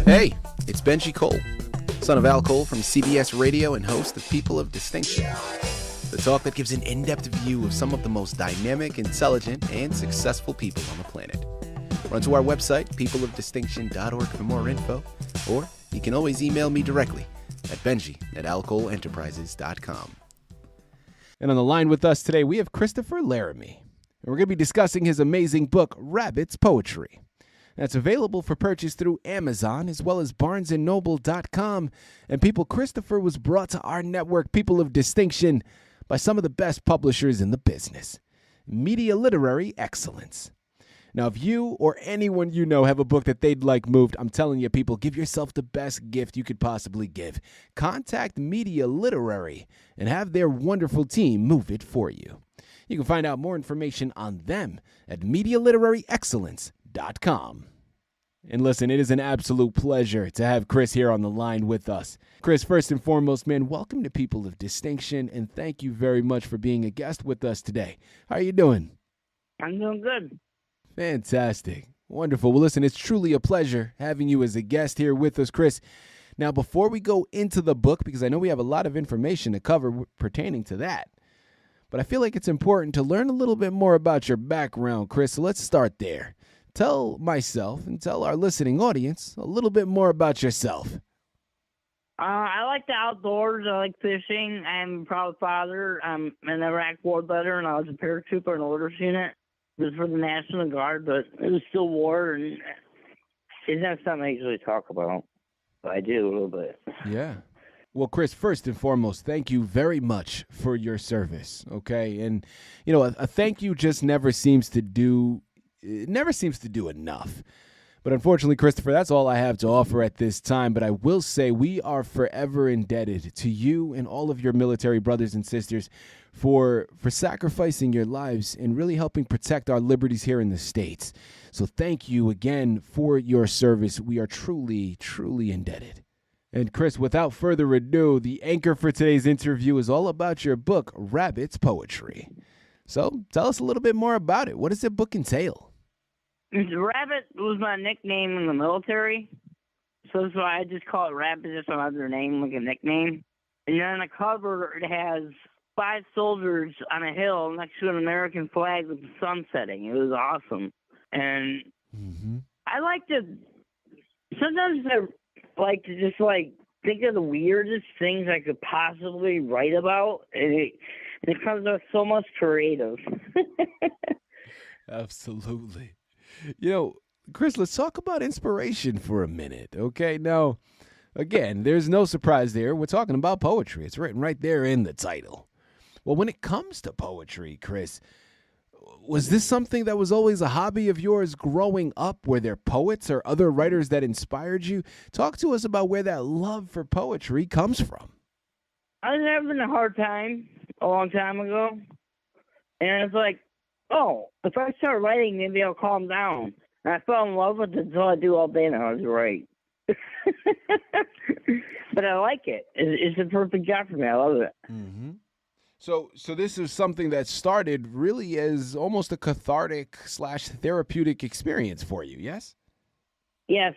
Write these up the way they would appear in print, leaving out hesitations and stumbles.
Hey, it's Benjie Cole, son of Al Cole from CBS Radio and host of People of Distinction, the talk that gives an in-depth view of some of the most dynamic, intelligent, and successful people on the planet. Run to our website, peopleofdistinction.org for more info, or you can always email me directly at benji@alcoleenterprises.com. And on the line with us today, we have Christopher Laramie, and we're going to be discussing his amazing book, Rabbit's Poetry. That's available for purchase through Amazon as well as barnesandnoble.com. And people, Christopher was brought to our network, People of Distinction, by some of the best publishers in the business. Media Literary Excellence. Now, if you or anyone you know have a book that they'd like moved, I'm telling you, people, give yourself the best gift you could possibly give. Contact Media Literary and have their wonderful team move it for you. You can find out more information on them at MediaLiteraryExcellence.com. And listen, it is an absolute pleasure to have Chris here on the line with us. Chris, first and foremost, man, welcome to People of Distinction, and thank you very much for being a guest with us today. How are you doing? I'm doing good. Fantastic. Wonderful. Well, listen, it's truly a pleasure having you as a guest here with us, Chris. Now, before we go into the book, because I know we have a lot of information to cover pertaining to that, but I feel like it's important to learn a little bit more about your background, Chris. So let's start there. Tell myself and tell our listening audience a little bit more about yourself. I like the outdoors. I like fishing. I'm a proud father. I'm an Iraq war veteran. I was a paratrooper in the orders unit. It was for the National Guard, but it was still war, and it's not something I usually talk about, but I do a little bit. Yeah. Well, Chris, first and foremost, thank you very much for your service, okay? And, you know, a thank you just never seems to do enough. But unfortunately, Christopher, that's all I have to offer at this time. But I will say we are forever indebted to you and all of your military brothers and sisters for sacrificing your lives and really helping protect our liberties here in the States. So thank you again for your service. We are truly, truly indebted. And Chris, without further ado, the anchor for today's interview is all about your book, Rabbit's Poetry. So tell us a little bit more about it. What does the book entail? Rabbit was my nickname in the military, so that's why I just call it Rabbit, just another name, like a nickname. And then on the cover, it has 5 soldiers on a hill next to an American flag with the sun setting. It was awesome. And I like to, sometimes I like to just think of the weirdest things I could possibly write about, and it comes out so much creative. Absolutely. You know, Chris, let's talk about inspiration for a minute, okay? Now, again, there's no surprise there. We're talking about poetry. It's written right there in the title. Well, when it comes to poetry, Chris, was this something that was always a hobby of yours growing up? Were there poets or other writers that inspired you? Talk to us about where that love for poetry comes from. I was having a hard time a long time ago, and it's like, oh, if I start writing, maybe I'll calm down. And I fell in love with it until I do all day now. It's right. But I like it. It's a perfect job for me. I love it. Mm-hmm. So this is something that started really as almost a cathartic/therapeutic experience for you, yes? Yes.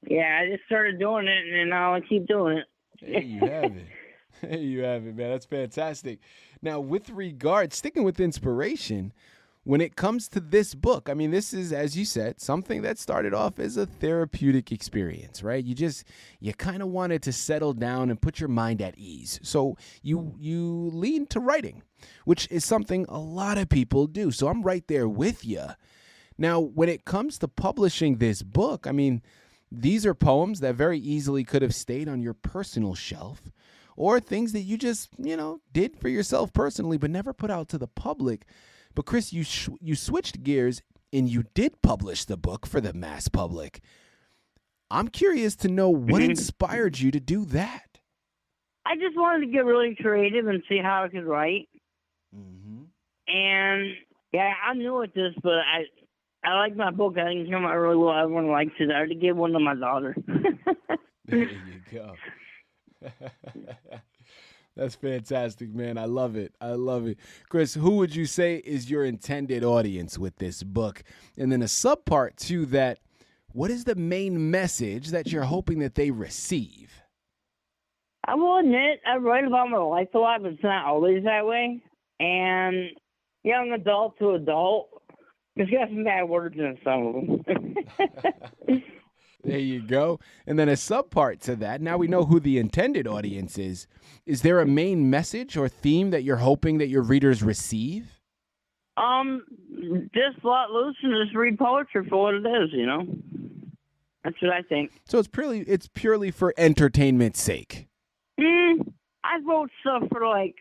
Yeah, I just started doing it, and now I keep doing it. There you have it. There you have it, man. That's fantastic. Now, with regard, sticking with inspiration, when it comes to this book, I mean, this is, as you said, something that started off as a therapeutic experience, right? You kind of wanted to settle down and put your mind at ease. So you leaned to writing, which is something a lot of people do. So I'm right there with you. Now, when it comes to publishing this book, I mean, these are poems that very easily could have stayed on your personal shelf, or things that you just, did for yourself personally, but never put out to the public. But Chris, you switched gears and you did publish the book for the mass public. I'm curious to know what inspired you to do that. I just wanted to get really creative and see how I could write. Mm-hmm. And yeah, I'm new at this, but I like my book. I think it came out really well. Everyone likes it. I already gave one to my daughter. There you go. That's fantastic, man. I love it. I love it. Chris, who would you say is your intended audience with this book? And then a subpart to that, what is the main message that you're hoping that they receive? I will admit, I write about my life a lot, but it's not always that way. And young adult to adult, there's got some bad words in some of them. There you go. And then a subpart to that, now we know who the intended audience is. Is there a main message or theme that you're hoping that your readers receive? Just let loose and just read poetry for what it is, you know? That's what I think. So it's purely for entertainment's sake. I wrote stuff for like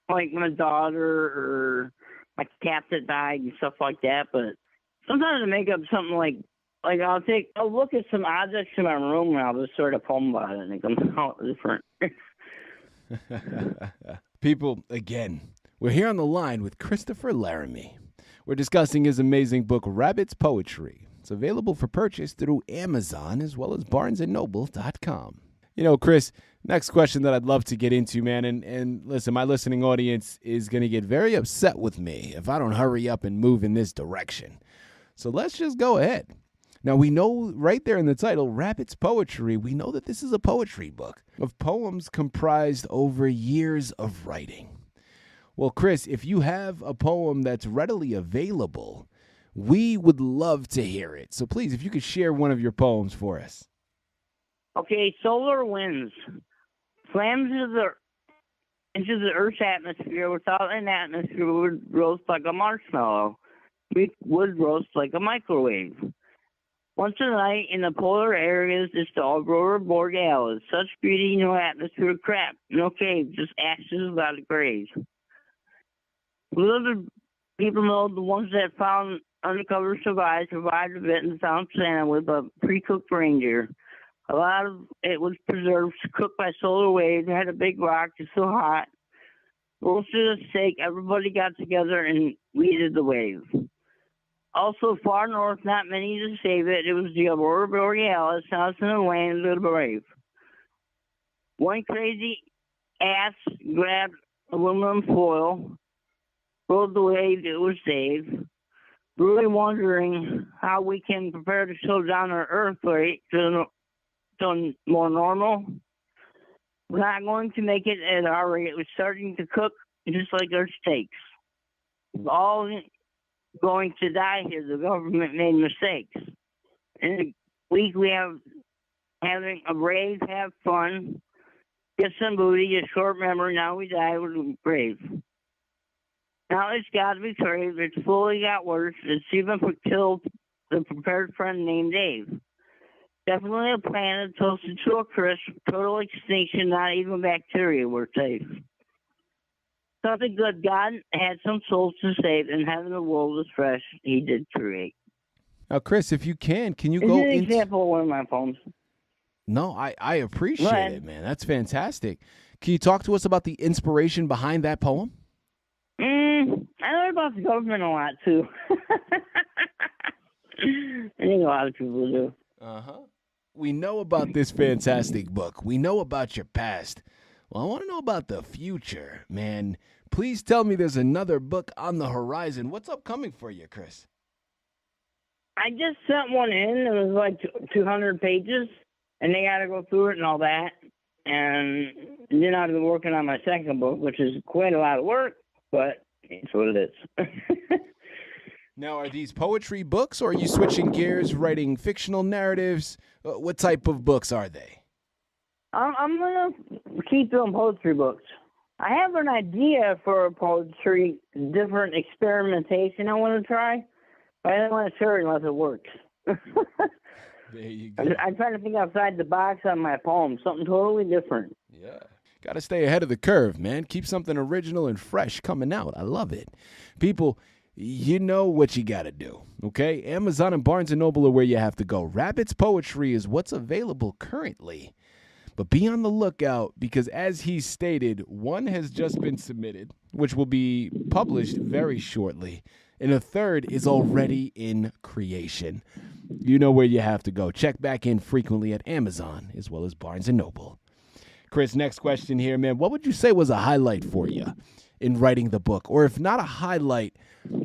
my daughter or my cat that died and stuff like that, but sometimes I make up something like I'll look at some objects in my room and I'll just sort of poem about it and it comes out different. People, again, we're here on the line with Christopher Laramie. We're discussing his amazing book, Rabbit's Poetry. It's available for purchase through Amazon as well as barnesandnoble.com. You know, Chris, next question that I'd love to get into, man, and listen, my listening audience is going to get very upset with me if I don't hurry up and move in this direction. So let's just go ahead. Now, we know right there in the title, Rabbit's Poetry, we know that this is a poetry book of poems comprised over years of writing. Well, Chris, if you have a poem that's readily available, we would love to hear it. So please, if you could share one of your poems for us. Okay, solar winds slams into the Earth's atmosphere. Without an atmosphere, would roast like a marshmallow. We would roast like a microwave. Once a night in the polar areas, it's the aurora borealis. Such beauty, no atmosphere, crap, no cave, just ashes without a grave. Little people know the ones that found undercover survived a bit and found Santa with a precooked reindeer. A lot of it was preserved, cooked by solar waves. It had a big rock, just so hot. Roasted a steak, everybody got together and we did the wave. Also, far north, not many to save it. It was the aurora borealis, house in the land of the brave. One crazy ass grabbed aluminum foil, rode the wave, it was saved. Really wondering how we can prepare to slow down our Earth rate to more normal. We're not going to make it at our rate. We're starting to cook just like our steaks. We're all going to die here. The government made mistakes. In a week we have having a rave, have fun, get some booty, a short memory. Now we die with a grave. Now it's got to be craved. It's fully got worse. It's even killed the prepared friend named Dave. Definitely a planet toasted to a crisp, total extinction, not even bacteria were safe. Something good. God had some souls to save, and heaven the world was fresh. He did create. Now, Chris, if you can you This go is an into... example of one of my poems. No, I appreciate it, man. That's fantastic. Can you talk to us about the inspiration behind that poem? I learned about the government a lot, too. I think a lot of people do. Uh-huh. We know about this fantastic book. We know about your past. Well, I want to know about the future, man. Please tell me there's another book on the horizon. What's upcoming for you, Chris? I just sent one in. It was like 200 pages, and they got to go through it and all that. And then I've been working on my second book, which is quite a lot of work, but it's what it is. Now, are these poetry books, or are you switching gears, writing fictional narratives? What type of books are they? I'm going to keep doing poetry books. I have an idea for a poetry, different experimentation I want to try, but I don't want to share it unless it works. There you go. I'm trying to think outside the box on my poem, something totally different. Yeah. Got to stay ahead of the curve, man. Keep something original and fresh coming out. I love it. People, you know what you got to do, okay? Amazon and Barnes & Noble are where you have to go. Rabbit's Poetry is what's available currently. But be on the lookout because, as he stated, one has just been submitted, which will be published very shortly, and a third is already in creation. You know where you have to go. Check back in frequently at Amazon as well as Barnes & Noble. Chris, next question here, man. What would you say was a highlight for you in writing the book? Or if not a highlight,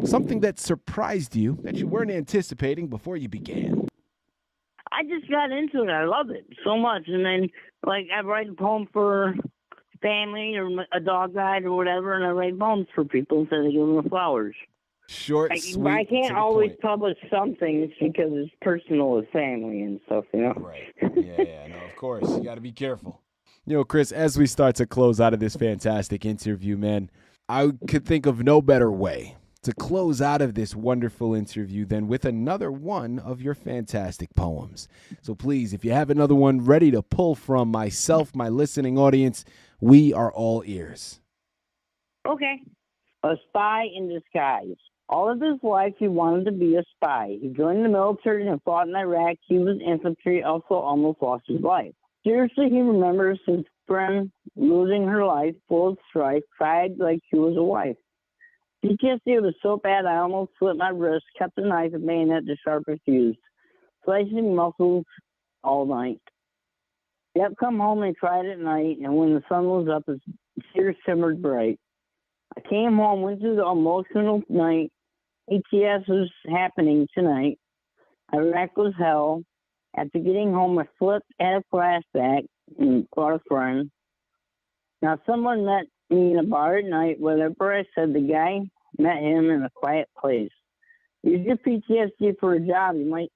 something that surprised you that you weren't anticipating before you began? I just got into it. I love it so much. And then, like, I write a poem for family or a dog died or whatever, and I write poems for people instead of giving them flowers. Short, sweet. But I can't to the always point. publish some things because it's personal with family and stuff, you know? Right. Yeah, no, of course. You got to be careful. You know, Chris, as we start to close out of this fantastic interview, man, I could think of no better way to close out of this wonderful interview than with another one of your fantastic poems. So please, if you have another one ready to pull from myself, my listening audience, we are all ears. Okay. A spy in disguise. All of his life, he wanted to be a spy. He joined the military and fought in Iraq. He was infantry, also almost lost his life. Seriously, he remembers his friend losing her life, full of strife, cried like she was a wife. PTSD was so bad I almost slit my wrist, kept the knife and bayonet the sharpest used, slicing muscles all night. Yep, come home and cried at night, and when the sun was up, his tears simmered bright. I came home, went through the emotional night. ETS was happening tonight. Iraq was hell. After getting home, I flipped, had a flashback, and caught a friend. Now, someone met me in a bar at night. Whatever I said, the guy met him in a quiet place. Use your PTSD for a job you might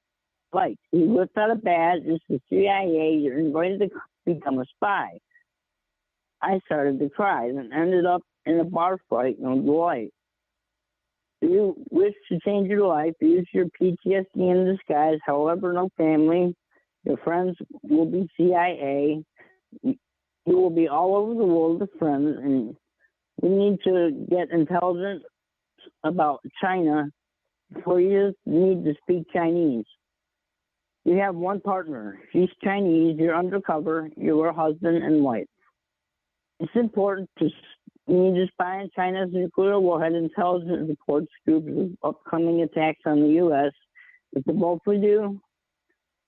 like. He whipped out a badge. It's the CIA. You're invited to become a spy. I started to cry and ended up in a bar fight, no delight. Do you wish to change your life? Use your PTSD in disguise. However, no family. Your friends will be CIA. You will be all over the world with friends, and we need to get intelligent about China before you need to speak Chinese. You have one partner. She's Chinese. You're undercover. You're a husband and wife. It's important to need to spy on China's nuclear warhead. Intelligence reports groups of upcoming attacks on the U.S. If the both we do,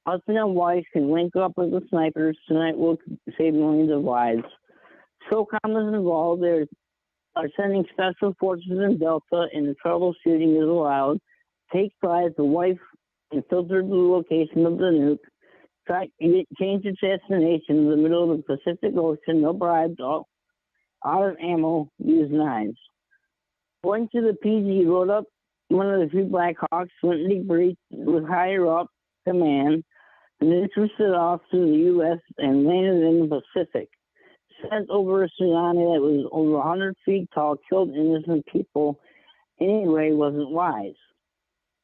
husband and wife can link up with the snipers. Tonight will save millions of lives. SOCOM is involved. They are sending special forces in Delta, and the troubleshooting is allowed. Take 5, the wife, and filter the location of the nuke. Try change its destination in the middle of the Pacific Ocean. No bribes. All out of ammo. Use knives. Going to the PG, rode up one of the few Black Hawks. Went and debriefed with higher up command. And then twisted off to the U.S. and landed in the Pacific. Sent over a tsunami that was over 100 feet tall, killed innocent people. Anyway, wasn't wise.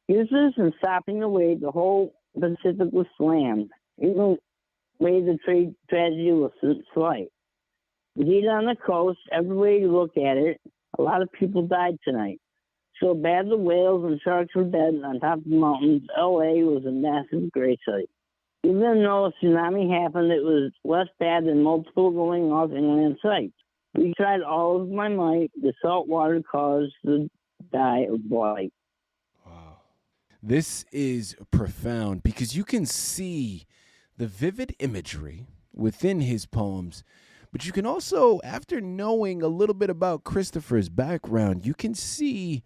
Useless and stopping the wave, the whole Pacific was slammed. Even way the trade tragedy was slight. The heat on the coast, every way you look at it, a lot of people died tonight. So bad the whales and sharks were dead on top of the mountains. L.A. was a massive grave site. Even though a tsunami happened, it was less bad than multiple going off inland sites. We tried all of my might. The salt water caused the die of blight. Wow. This is profound because you can see the vivid imagery within his poems, but you can also, after knowing a little bit about Christopher's background, you can see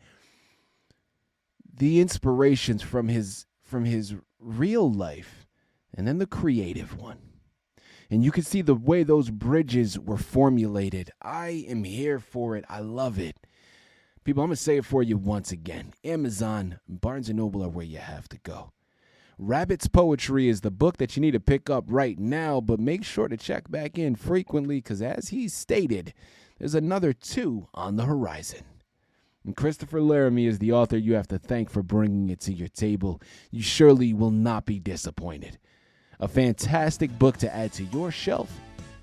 the inspirations from his real life and then the creative one. And you can see the way those bridges were formulated. I am here for it. I love it. People, I'm going to say it for you once again. Amazon, Barnes & Noble are where you have to go. Rabbit's Poetry is the book that you need to pick up right now, but make sure to check back in frequently because as he stated, there's another 2 on the horizon. And Christopher Laramie is the author you have to thank for bringing it to your table. You surely will not be disappointed. A fantastic book to add to your shelf,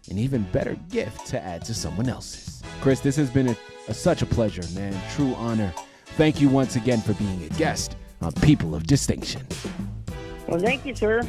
an even better gift to add to someone else's. Chris, this has been such a pleasure, man. True honor. Thank you once again for being a guest on People of Distinction. Well, thank you, sir.